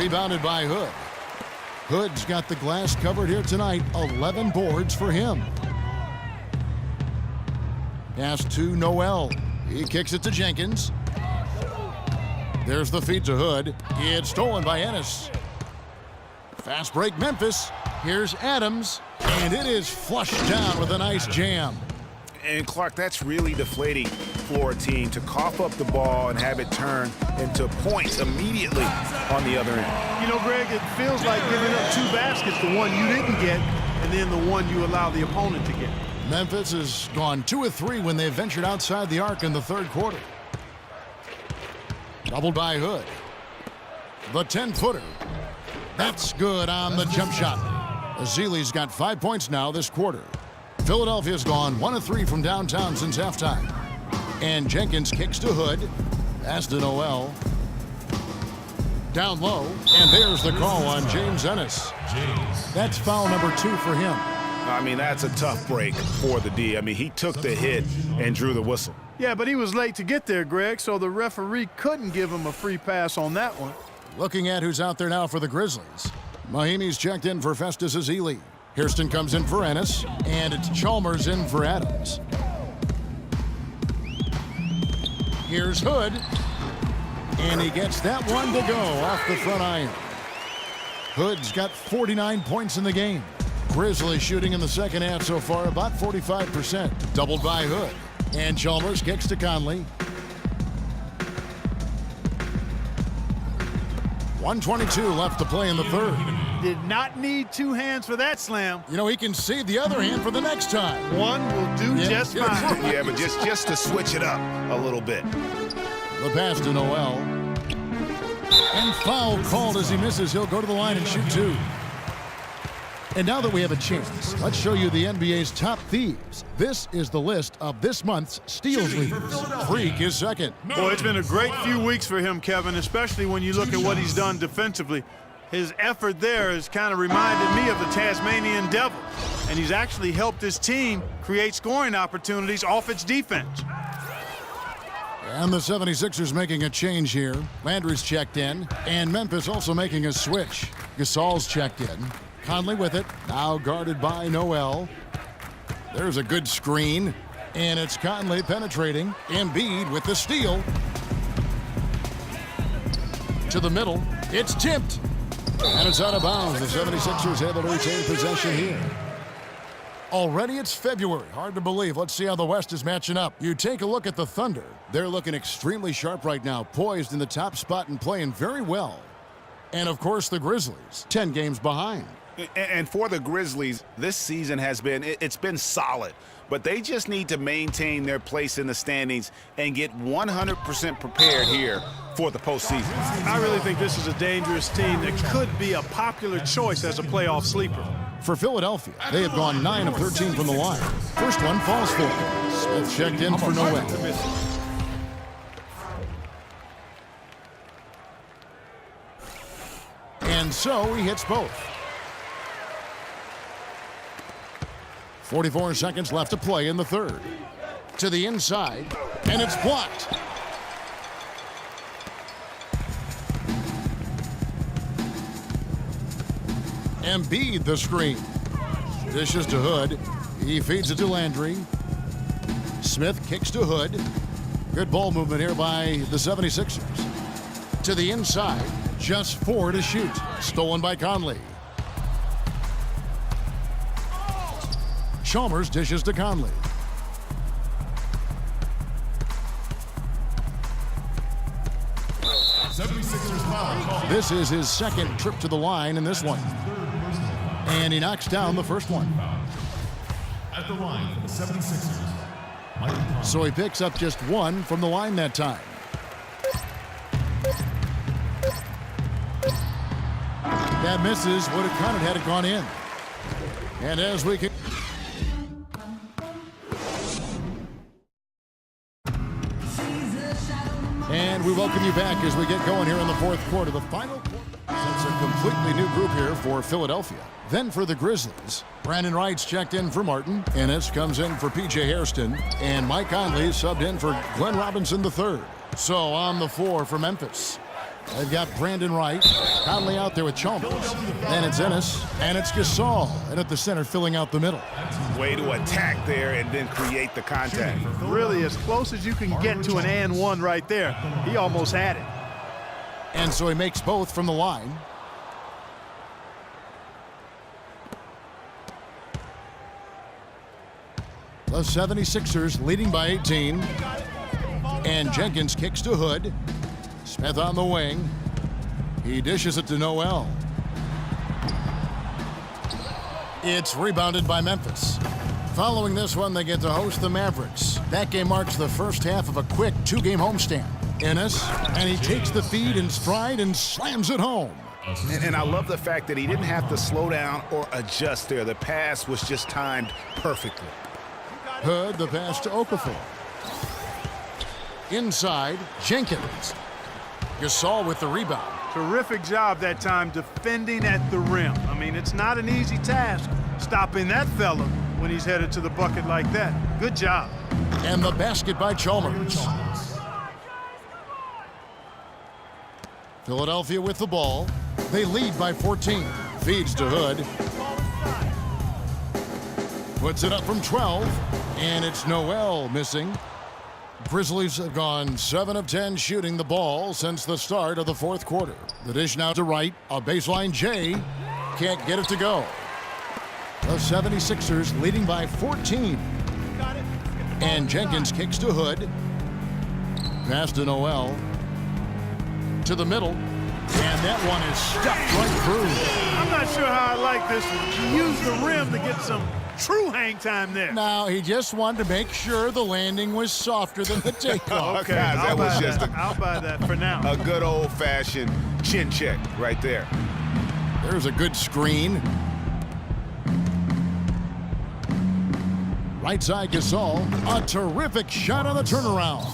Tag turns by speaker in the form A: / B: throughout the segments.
A: Rebounded by Hood. Hood's got the glass covered here tonight. 11 boards for him. Pass to Noel. He kicks it to Jenkins. There's the feed to Hood. It's stolen by Ennis. Fast break Memphis. Here's Adams. And it is flushed down with a nice jam.
B: And Clark, that's really deflating for a team to cough up the ball and have it turn into points immediately on the other end.
C: You know, Greg, it feels like giving up 2 baskets, the one you didn't get, and then the one you allow the opponent to get.
A: Memphis has gone 2 of 3 when they ventured outside the arc in the third quarter. Doubled by Hood. The 10-footer. That's good on the jump shot. Ezeli's got 5 points now this quarter. Philadelphia's gone 1 of 3 from downtown since halftime. And Jenkins kicks to Hood. Pass to Noel. Down low. And there's the call on James Ennis. That's foul number 2 for him.
B: I mean, that's a tough break for the D. I mean, he took the hit and drew the whistle.
C: Yeah, but he was late to get there, Greg, so the referee couldn't give him a free pass on that one.
A: Looking at who's out there now for the Grizzlies. Mahimi's checked in for Festus Ezeli. Hairston comes in for Ennis, and it's Chalmers in for Adams. Here's Hood, and he gets that one to go off the front iron. Hood's got 49 points in the game. Grizzlies shooting in the second half so far about 45%. Doubled by Hood. And Chalmers kicks to Conley. 1:22 left to play in the third.
C: Did not need 2 hands for that slam.
A: You know, he can save the other hand for the next time.
C: One will do just fine.
B: Yeah, but just to switch it up a little bit.
A: The pass to Noel. And foul called as he misses. He'll go to the line and shoot 2. And now that we have a chance, let's show you the NBA's top thieves. This is the list of this month's steals leaders. Freak is second.
C: Boy, it's been a great few weeks for him, Kevin, especially when you look at what he's done defensively. His effort there has kind of reminded me of the Tasmanian Devil, and he's actually helped his team create scoring opportunities off its defense.
A: And the 76ers making a change here. Landry's checked in, and Memphis also making a switch. Gasol's checked in. Conley with it, now guarded by Noel. There's a good screen, and it's Conley penetrating. Embiid with the steal. To the middle, it's tipped. And it's out of bounds. The 76ers able to retain possession here. Already it's February. Hard to believe. Let's see how the West is matching up. You take a look at the Thunder. They're looking extremely sharp right now, poised in the top spot and playing very well. And, of course, the Grizzlies, 10 games behind.
B: And for the Grizzlies, this season has been, it's been solid. But they just need to maintain their place in the standings and get 100% prepared here for the postseason.
C: I really think this is a dangerous team that could be a popular choice as a playoff sleeper.
A: For Philadelphia, they have gone 9 of 13 from the line. First one falls for them. Smith checked in for Noel. And so he hits both. 44 seconds left to play in the third. To the inside, and it's blocked. Embiid the screen. Dishes to Hood. He feeds it to Landry. Smith kicks to Hood. Good ball movement here by the 76ers. To the inside, just 4 to shoot. Stolen by Conley. Chalmers dishes to Conley. This is his second trip to the line in this one. And he knocks down the first one.
D: At the line for the 76ers.
A: So he picks up just 1 from the line that time. That misses. Would have counted had it gone in. And as we can... And we welcome you back as we get going here in the fourth quarter. The final quarter. It's a completely new group here for Philadelphia. Then for the Grizzlies, Brandon Wright's checked in for Martin. Ennis comes in for P.J. Hairston. And Mike Conley subbed in for Glenn Robinson III. So on the floor for Memphis. They've got Brandon Wright. Conley out there with Chalmers. Then it's Ennis, and it's Gasol. And at the center, filling out the middle.
B: Way to attack there and then create the contact.
C: Really as close as you can get to an and one right there. He almost had it.
A: And so he makes both from the line. The 76ers leading by 18. And Jenkins kicks to Hood. Smith on the wing. He dishes it to Noel. It's rebounded by Memphis. Following this one, they get to host the Mavericks. That game marks the first half of a quick two-game homestand. Ennis, and he takes the feed in stride and slams it home.
B: And I love the fact that he didn't have to slow down or adjust there. The pass was just timed perfectly.
A: Hood, the pass to Okafor. Inside, Jenkins. Gasol with the rebound.
C: Terrific job that time defending at the rim. I mean, it's not an easy task stopping that fella when he's headed to the bucket like that. Good job.
A: And the basket by Chalmers. Philadelphia with the ball. They lead by 14. Feeds to Hood. Puts it up from 12. And it's Noel missing. Grizzlies have gone 7 of 10 shooting the ball since the start of the fourth quarter. The dish now to Wright. A baseline J. Can't get it to go. The 76ers leading by 14. And Jenkins kicks to Hood. Pass to Noel. To the middle. And that one is stuffed right through.
C: I'm not sure how I like this one. He used the rim to get some true hang time there.
A: Now, he just wanted to make sure the landing was softer than the takeoff.
B: Okay, that was just
C: I'll buy that for now.
B: a good old-fashioned chin check right there.
A: There's a good screen. Right side Gasol. A terrific shot on the turnaround.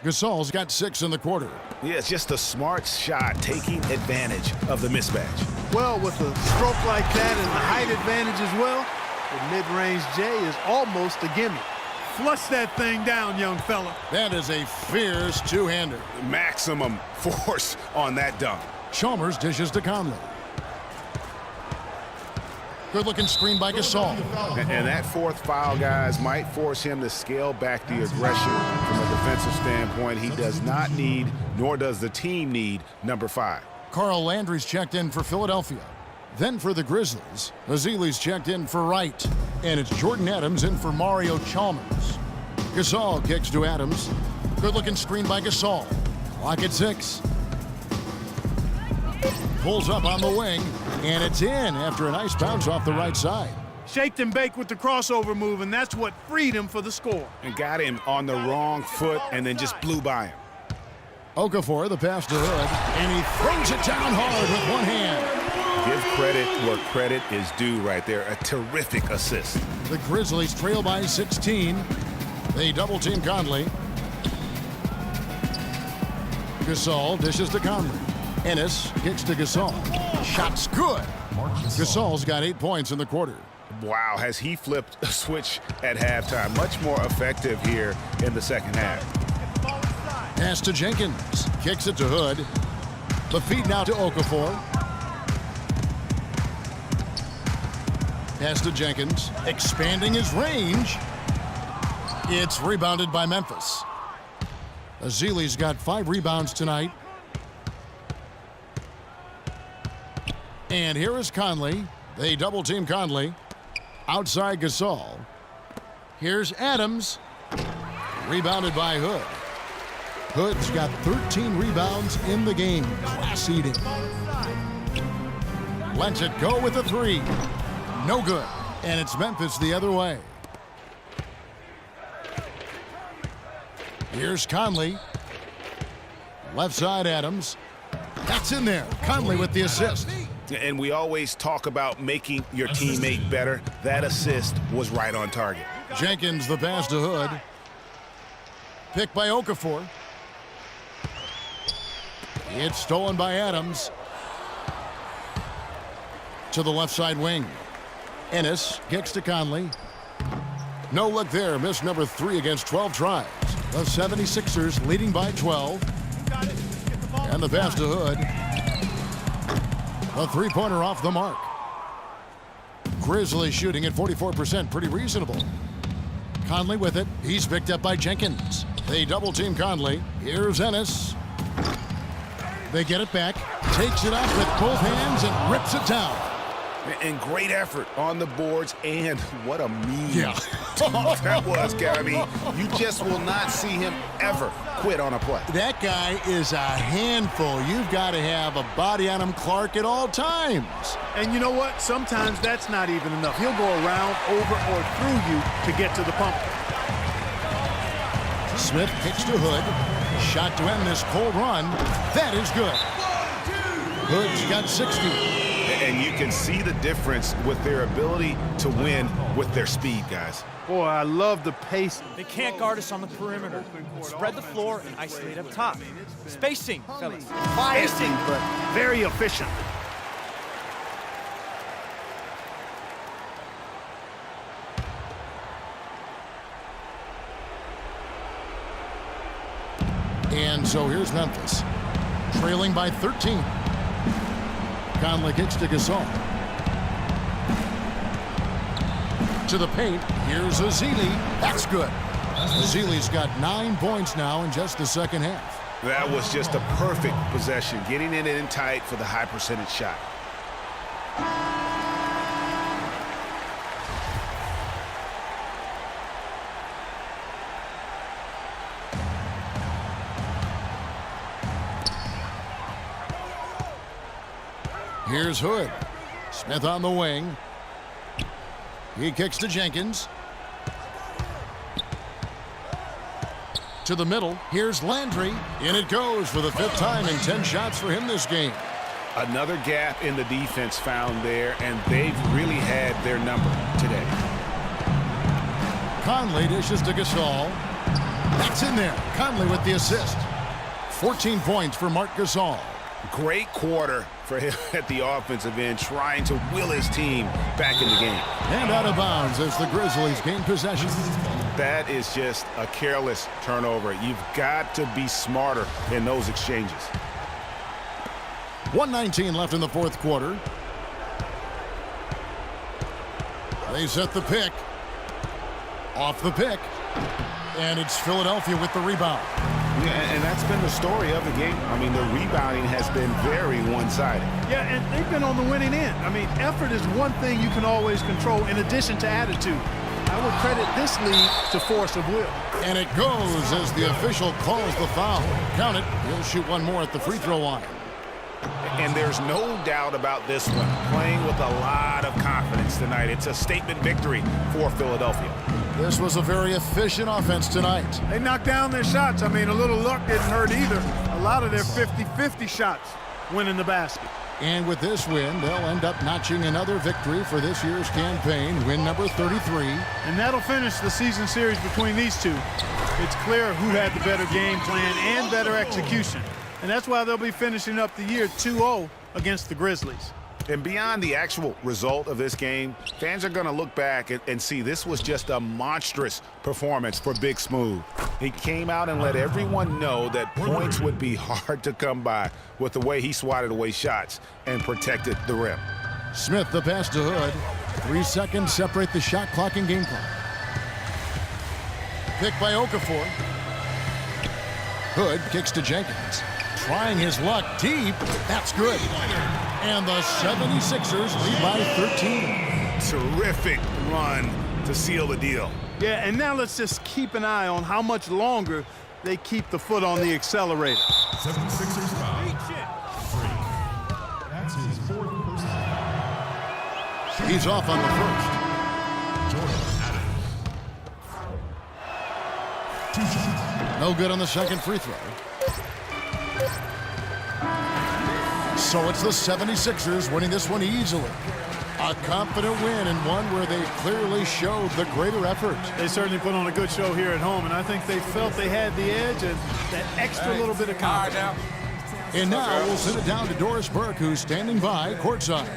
A: Gasol's got 6 in the quarter.
B: Yeah, it's just a smart shot taking advantage of the mismatch.
C: Well, with a stroke like that and the height advantage as well, the mid-range J is almost a gimme. Flush that thing down, young fella.
A: That is a fierce two-hander.
B: Maximum force on that dunk.
A: Chalmers dishes to Conley. Good-looking screen by Gasol.
B: And that fourth foul, guys, might force him to scale back the aggression from a defensive standpoint. He does not need, nor does the team need, number 5.
A: Carl Landry's checked in for Philadelphia. Then for the Grizzlies, Ezeli's checked in for Wright. And it's Jordan Adams in for Mario Chalmers. Gasol kicks to Adams. Good-looking screen by Gasol. Clock at 6. Pulls up on the wing, and it's in after a nice bounce off the right side.
C: Shaked and baked with the crossover move, and that's what freed him for the score.
B: And got him on the wrong foot and then just blew by him.
A: Okafor, the pass to Hood, and he throws it down hard with one hand.
B: Give credit where credit is due right there. A terrific assist.
A: The Grizzlies trail by 16. They double-team Conley. Gasol dishes to Conley. Ennis kicks to Gasol. Shot's good. Gasol's got 8 points in the quarter.
B: Wow, has he flipped a switch at halftime. Much more effective here in the second half.
A: Pass to Jenkins. Kicks it to Hood. The feed now to Okafor. Pass to Jenkins. Expanding his range. It's rebounded by Memphis. Ezeli's got 5 rebounds tonight. And here is Conley. They double-team Conley. Outside Gasol. Here's Adams. Rebounded by Hood. Hood's got 13 rebounds in the game. Class eating. Lets it go with a 3. No good. And it's Memphis the other way. Here's Conley. Left side Adams. That's in there. Conley with the assist.
B: And we always talk about making your teammate better. That assist was right on target.
A: Jenkins the pass to Hood. Picked by Okafor. It's stolen by Adams. To the left side wing. Ennis kicks to Conley. No look there. Miss number 3 against 12 tries. The 76ers leading by 12. And And the pass to Hood. A three-pointer off the mark. Grizzlies shooting at 44%, pretty reasonable. Conley with it. He's picked up by Jenkins. They double-team Conley. Here's Ennis. They get it back. Takes it up with both hands and rips it down.
B: And great effort on the boards, and what a mean
A: Yeah.
B: that was, Gabby. You just will not see him ever quit on a play.
A: That guy is a handful. You've got to have a body on him, Clark, at all times.
C: And you know what? Sometimes that's not even enough. He'll go around, over, or through you to get to the pump.
A: Smith kicks to Hood. Shot to end this cold run. That is good. Hood's got 60.
B: And you can see the difference with their ability to win with their speed, guys.
C: Boy, I love the pace.
E: They can't guard us on the perimeter. Spread the floor and isolate up top. Spacing, fellas.
C: Spacing, but very efficient.
A: And so here's Memphis, trailing by 13. Conley kicks to Gasol. To the paint. Here's Ezeli. That's good. Ezeli's got 9 points now in just the second half.
B: That was just a perfect possession, getting it in tight for the high percentage shot.
A: Here's Hood. Smith on the wing. He kicks to Jenkins. To the middle. Here's Landry. In it goes for the 5th time in 10 shots for him this game.
B: Another gap in the defense found there, and they've really had their number today.
A: Conley dishes to Gasol. That's in there. Conley with the assist. 14 points for Marc Gasol.
B: Great quarter for him at the offensive end, trying to will his team back in the game.
A: And out of bounds as the Grizzlies gain possession.
B: That is just a careless turnover. You've got to be smarter in those exchanges.
A: 1:19 left in the 4th quarter. They set the pick. Off the pick. And it's Philadelphia with the rebound.
B: Yeah, and that's been the story of the game. I mean, the rebounding has been very one-sided.
C: Yeah, and they've been on the winning end. I mean, effort is one thing you can always control in addition to attitude. I would credit this lead to force of will.
A: And it goes as the official calls the foul. Count it. He'll shoot one more at the free throw line.
B: And there's no doubt about this one. Playing with a lot of confidence tonight. It's a statement victory for Philadelphia.
A: This was a very efficient offense tonight.
C: They knocked down their shots. I mean, a little luck didn't hurt either. A lot of their 50-50 shots went in the basket.
A: And with this win, they'll end up notching another victory for this year's campaign, win number 33.
C: And that'll finish the season series between these two. It's clear who had the better game plan and better execution. And that's why they'll be finishing up the year 2-0 against the Grizzlies.
B: And beyond the actual result of this game, fans are going to look back and see this was just a monstrous performance for Big Smooth. He came out and let everyone know that points would be hard to come by with the way he swatted away shots and protected the rim.
A: Smith, the pass to Hood. 3 seconds separate the shot clock and game clock. Pick by Okafor. Hood kicks to Jenkins. Trying his luck deep. That's good. And the 76ers lead by 13.
B: Terrific run to seal the deal.
C: Yeah, and now let's just keep an eye on how much longer they keep the foot on the accelerator.
D: 76ers foul. 3. That's his 4th personal.
A: He's off on the first.
D: Jordan Adams. 2 shots.
A: No good on the second free throw. So it's the 76ers winning this one easily. A confident win and one where they clearly showed the greater effort.
C: They certainly put on a good show here at home, and I think they felt they had the edge and that extra little bit of confidence.
A: And now we'll send it down to Doris Burke, who's standing by courtside.